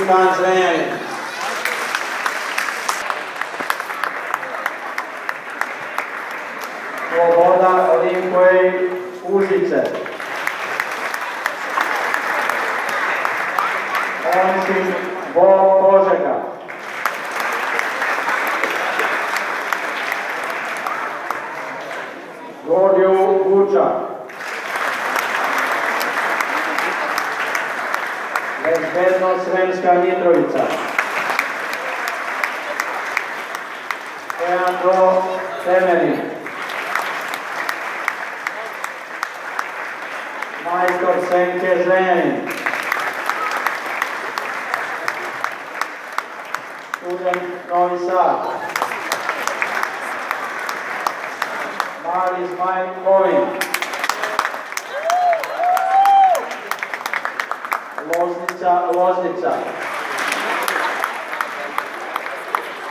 Ivan Zrenjanin. Sloboda Olimpoj Užice. Ončin Bo Požega. Gorju Vuča. Bezbedno Sremska Mitrovica. Leandro Temerin. Majstor Senke Zrenjanin. Student Novi Sad. Mali Zmaj Kovin. Loznica.